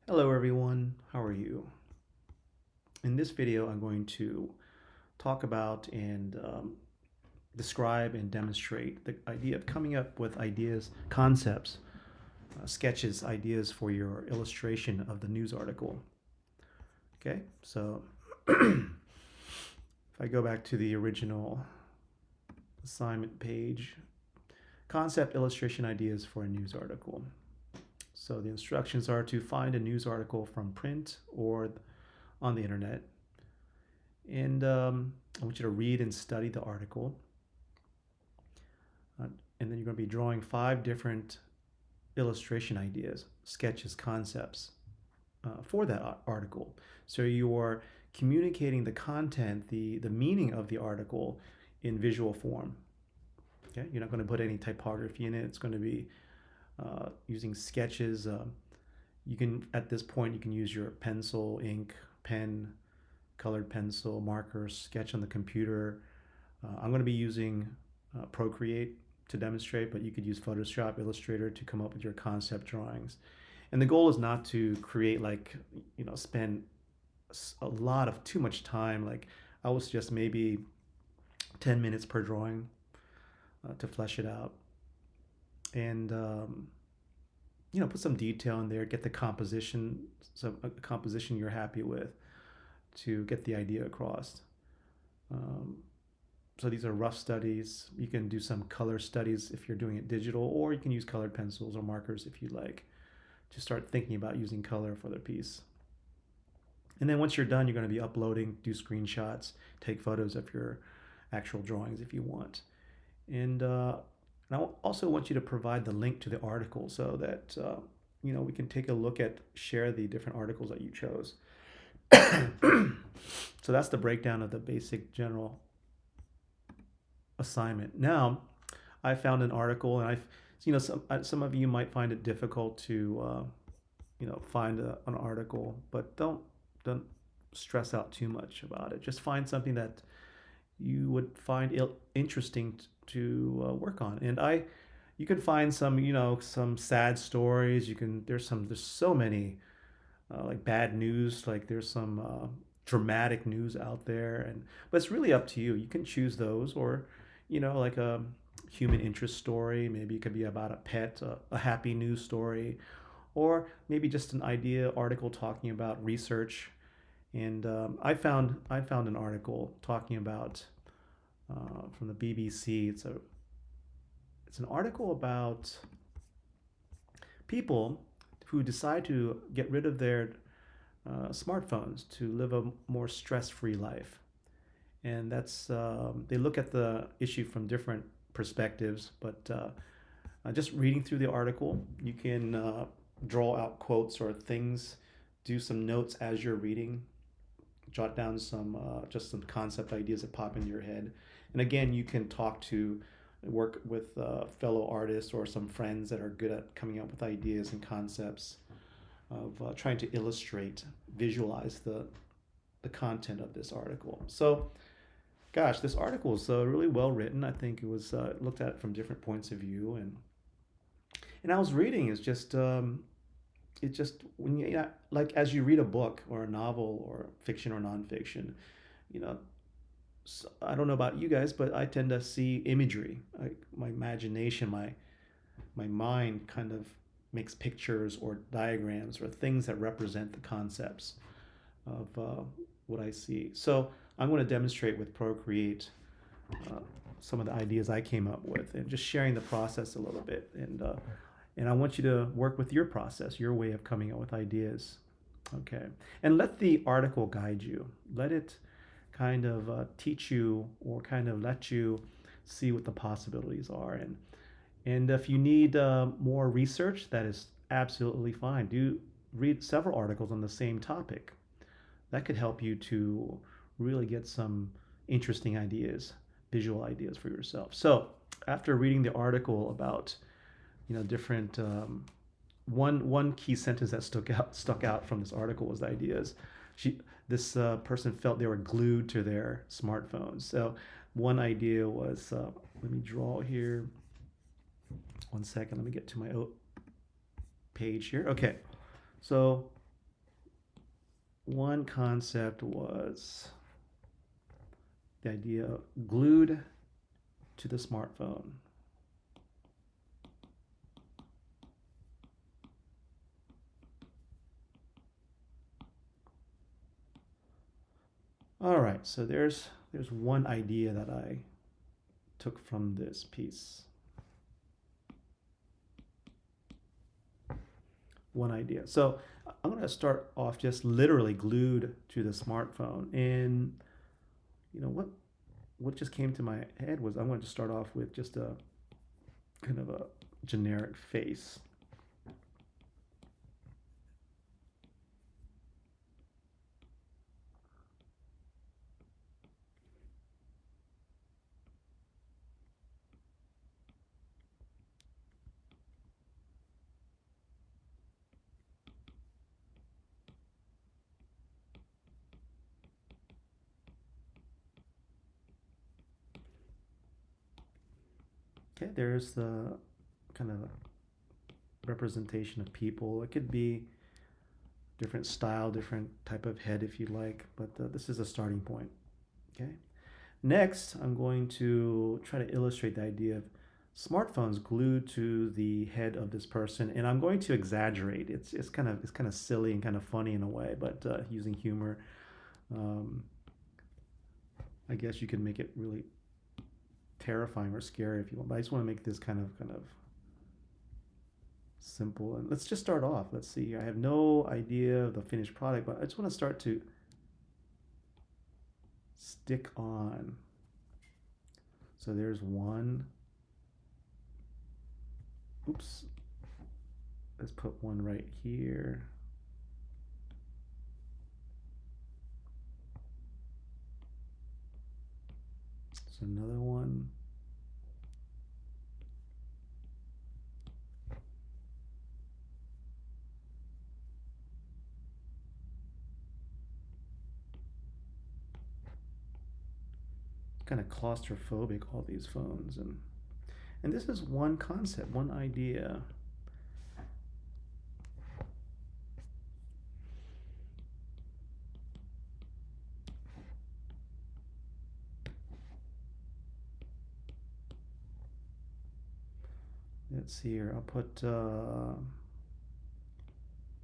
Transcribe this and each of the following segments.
Hello everyone, how are you? In this video, I'm going to talk about and describe and demonstrate the idea of coming up with ideas, concepts, sketches, ideas for your illustration of the news article. Okay, so if I go back to the original assignment page, concept illustration ideas for a news article. So the instructions are to find a news article from print or on the internet. And I want you to read and study the article. And then you're going to be drawing 5 different illustration ideas, sketches, concepts for that article. So you're communicating the content, the meaning of the article in visual form. Okay, you're not going to put any typography in it. It's going to be using sketches. You can at this point you can use your pencil, ink, pen, colored pencil, marker, sketch on the computer. I'm going to be using Procreate to demonstrate, but you could use Photoshop, Illustrator to come up with your concept drawings. And the goal is not to create spend a lot of too much time. Like I would suggest maybe 10 minutes per drawing to flesh it out. And put some detail in there, get the composition, some a composition you're happy with to get the idea across. Um, so these are rough studies. You can do some color studies if you're doing it digital, or you can use colored pencils or markers if you like to start thinking about using color for the piece. And then once you're done, you're going to be uploading, do screenshots, take photos of your actual drawings if you want. And I also want you to provide the link to the article so that we can take a look at, share the different articles that you chose. So that's the breakdown of the basic general assignment. Now, I found an article, and some of you might find it difficult to find an article, but don't stress out too much about it. Just find something that you would find interesting to work on. And you can find some sad stories. There's so many like bad news. Like there's some dramatic news out there, but it's really up to you. You can choose those, or like a human interest story. Maybe it could be about a pet, a happy news story, or maybe just an idea article talking about research. And I found an article talking about from the BBC. It's an article about people who decide to get rid of their smartphones to live a more stress-free life. And that's they look at the issue from different perspectives. But just reading through the article, you can draw out quotes or things, do some notes as you're reading, jot down some concept ideas that pop into your head. And again, you can work with fellow artists or some friends that are good at coming up with ideas and concepts of trying to illustrate, visualize the content of this article. So, gosh, this article is really well written. I think it was looked at from different points of view, and I was reading. It's just when like as you read a book or a novel or fiction or nonfiction, you know, I don't know about you guys, but I tend to see imagery. My imagination, my mind kind of makes pictures or diagrams or things that represent the concepts of what I see. So I'm going to demonstrate with Procreate uh, some of the ideas I came up with, and just sharing the process a little bit. And I want you to work with your process, your way of coming up with ideas. Okay, and let the article guide you. Let it kind of teach you, or kind of let you see what the possibilities are. And if you need more research, that is absolutely fine. Do read several articles on the same topic. That could help you to really get some interesting ideas, visual ideas for yourself. So after reading the article about different one key sentence that stuck out from this article was the ideas. This person felt they were glued to their smartphones. So one idea was, let me draw here. One second, let me get to my page here. Okay, so one concept was the idea of glued to the smartphone. All right, so there's one idea that I took from this piece. One idea. So I'm going to start off just literally glued to the smartphone. And you know what just came to my head was I'm going to start off with just a kind of a generic face. Okay, there's the kind of representation of people. It could be different style, different type of head if you like, but this is a starting point. Okay. Next, I'm going to try to illustrate the idea of smartphones glued to the head of this person, and I'm going to exaggerate. It's kind of silly and kind of funny in a way, but using humor, um, I guess you can make it really terrifying or scary if you want. But I just want to make this kind of simple. And let's just start off. Let's see. I have no idea of the finished product, but I just want to start to stick on. So there's one. Oops. Let's put one right here. So another one. Kind of claustrophobic, all these phones, and this is one concept, one idea. Let's see here. I'll put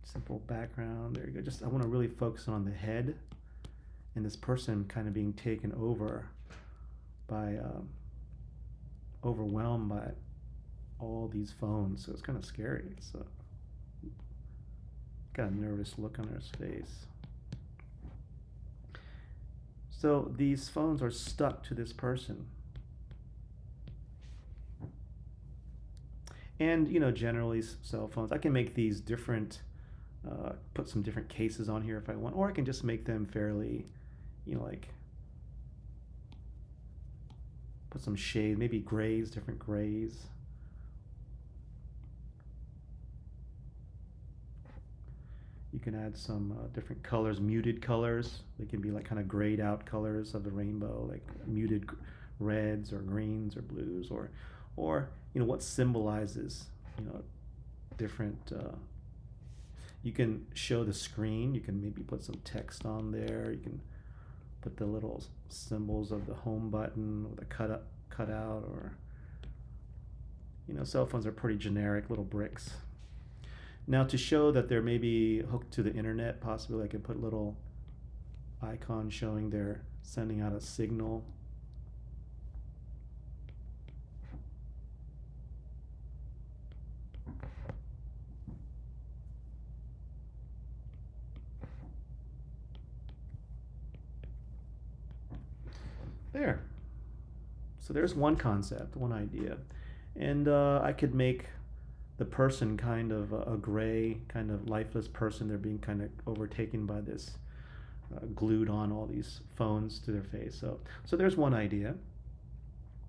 simple background. There you go. Just I want to really focus on the head and this person kind of being taken over by overwhelmed by all these phones. So it's kind of scary. It's got a nervous look on his face. So these phones are stuck to this person. And generally cell phones. I can make these different, put some different cases on here if I want, or I can just make them fairly, like put some shade, maybe grays, different grays. You can add some different colors, muted colors. They can be like kind of grayed out colors of the rainbow, like muted reds or greens or blues, or what symbolizes different. You can show the screen. You can maybe put some text on there. You can put the little symbols of the home button or the cut out, or cell phones are pretty generic little bricks. Now, to show that they're maybe hooked to the internet, possibly I could put little icons showing they're sending out a signal. There. So there's one concept, one idea. And I could make the person kind of a gray, kind of lifeless person. They're being kind of overtaken by this, glued on all these phones to their face. So there's one idea.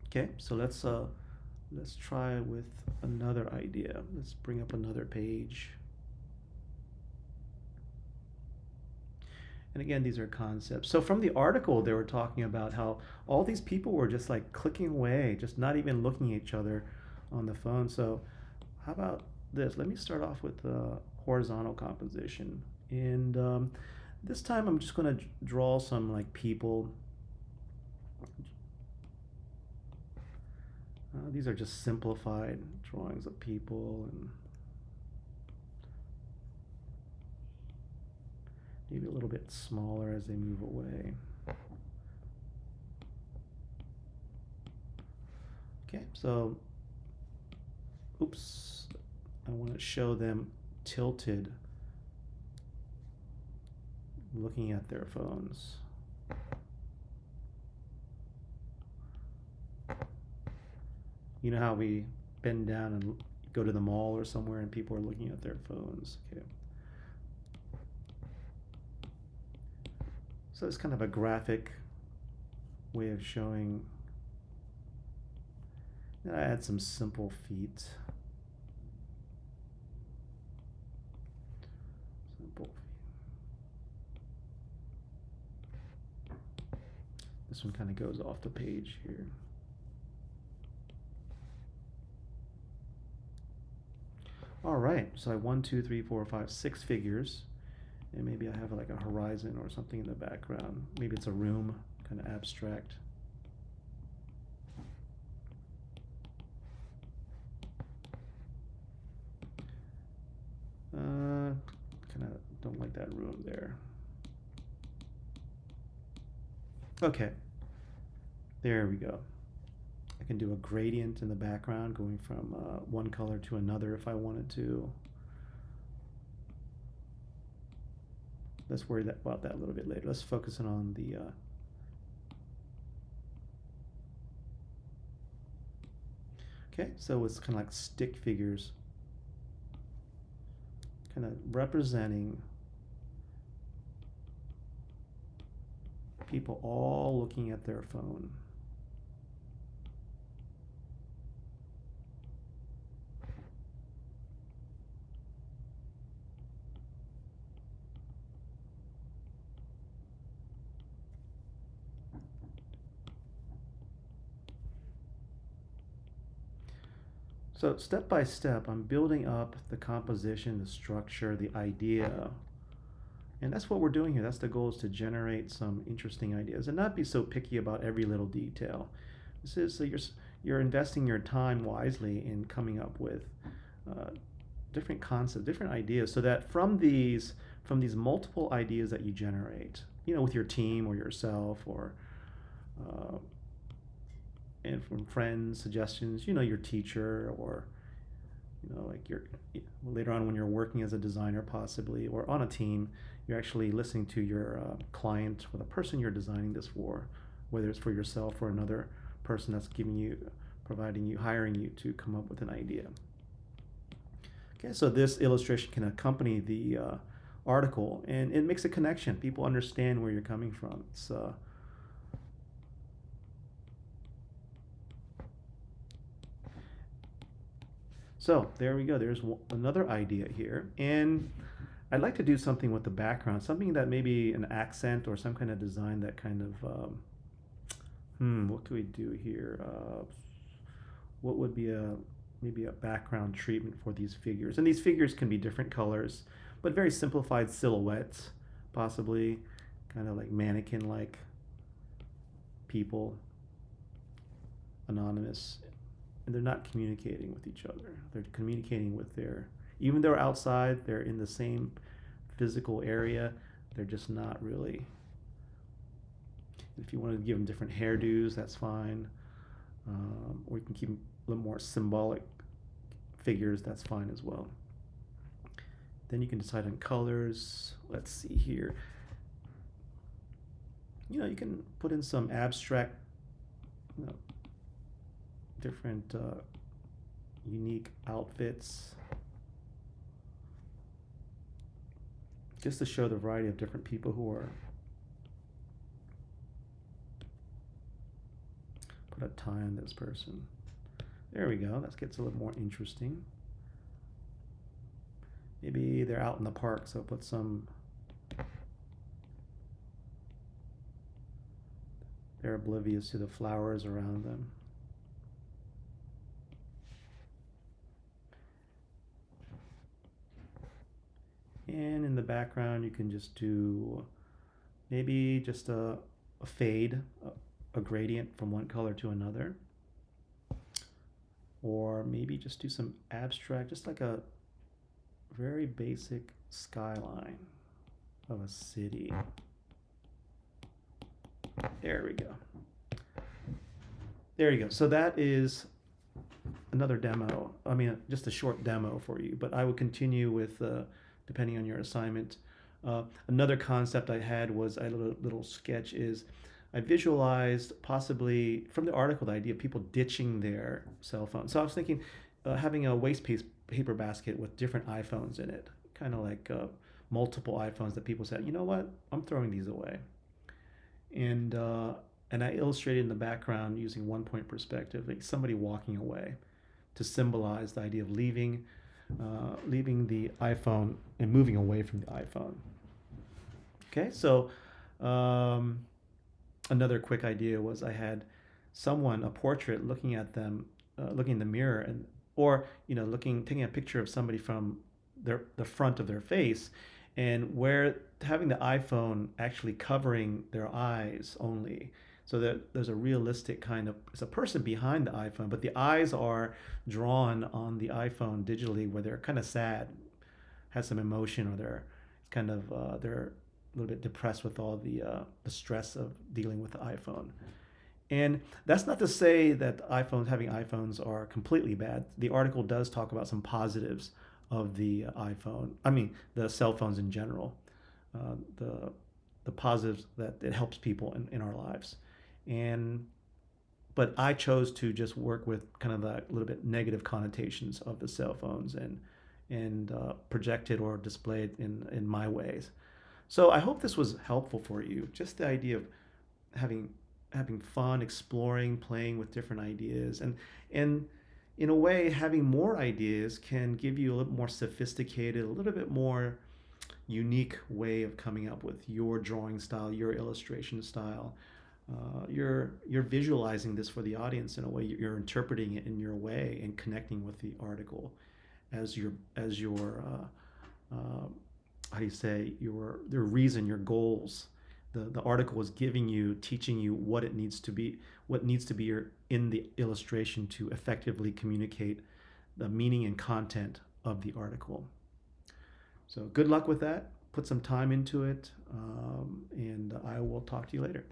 Okay, so let's try with another idea. Let's bring up another page. And again, these are concepts. So from the article, they were talking about how all these people were just like clicking away, just not even looking at each other on the phone. So how about this? Let me start off with the horizontal composition. And This time I'm just going to draw some like people. These are just simplified drawings of people, and maybe a little bit smaller as they move away. Okay, so, oops, I want to show them tilted, looking at their phones. You know how we bend down and go to the mall or somewhere and people are looking at their phones? Okay. So it's kind of a graphic way of showing. And I add some simple feet. Simple feet. This one kind of goes off the page here. All right, so I have 1, 2, 3, 4, 5, 6 figures, and maybe I have like a horizon or something in the background. Maybe it's a room, kind of abstract. Kind of don't like that room there. Okay, there we go. I can do a gradient in the background going from one color to another if I wanted to. Let's worry about that a little bit later. Let's focus in on the okay, so it's kind of like stick figures, kind of representing people all looking at their phone. So step by step, I'm building up the composition, the structure, the idea. And that's what we're doing here. That's the goal, is to generate some interesting ideas and not be so picky about every little detail. This is so you're investing your time wisely in coming up with different concepts, different ideas, so that from these multiple ideas that you generate, you know, with your team or yourself or uh, and from friends, suggestions, you know, your teacher, or you know, like your later on when you're working as a designer possibly, or on a team, you're actually listening to your client or the person you're designing this for, whether it's for yourself or another person that's giving you, providing you, hiring you to come up with an idea. Okay, so this illustration can accompany the article, and it makes a connection. People understand where you're coming from. It's so there we go. There's another idea here. And I'd like to do something with the background, something that maybe an accent or some kind of design that kind of, what could we do here? What would be maybe a background treatment for these figures? And these figures can be different colors, but very simplified silhouettes, possibly, kind of like mannequin-like people, anonymous, and they're not communicating with each other. They're communicating with their, even though they're outside, they're in the same physical area, they're just not really. If you want to give them different hairdos, that's fine. Or you can keep them a little more symbolic figures, that's fine as well. Then you can decide on colors. Let's see here. You know, you can put in some abstract, you know, different unique outfits, just to show the variety of different people who are. Put a tie on this person. There we go. That gets a little more interesting. Maybe they're out in the park, so put some. They're oblivious to the flowers around them. And in the background, you can just do maybe just a fade, a gradient from one color to another. Or maybe just do some abstract, just like a very basic skyline of a city. There we go. There you go. So that is another demo. I mean, just a short demo for you, but I will continue with, depending on your assignment. Another concept I had was a little sketch is I visualized possibly from the article the idea of people ditching their cell phone. So I was thinking having a waste paper basket with different iPhones in it, kind of like multiple iPhones that people said, you know what, I'm throwing these away. And I illustrated in the background using 1 point perspective, like somebody walking away, to symbolize the idea of leaving the iPhone and moving away from the iPhone. Okay, so another quick idea was I had someone, a portrait, looking at them, looking in the mirror, and or taking a picture of somebody from the front of their face, and where having the iPhone actually covering their eyes only, so that there's a realistic kind of, it's a person behind the iPhone, but the eyes are drawn on the iPhone digitally, where they're kind of sad, has some emotion, or they're kind of they're a little bit depressed with all the stress of dealing with the iPhone. And that's not to say that having iPhones are completely bad. The article does talk about some positives of the iPhone. I mean, the cell phones in general. The positives that it helps people in our lives. But I chose to just work with kind of the little bit negative connotations of the cell phones and project it or display it in my ways. So I hope this was helpful for you. Just the idea of having fun, exploring, playing with different ideas, and in a way, having more ideas can give you a little more sophisticated, a little bit more unique way of coming up with your drawing style, your illustration style. You're visualizing this for the audience in a way. You're interpreting it in your way and connecting with the article as your how do you say, the reason, your goals. The article is giving you, teaching you what needs to be in the illustration to effectively communicate the meaning and content of the article. So good luck with that. Put some time into it, and I will talk to you later.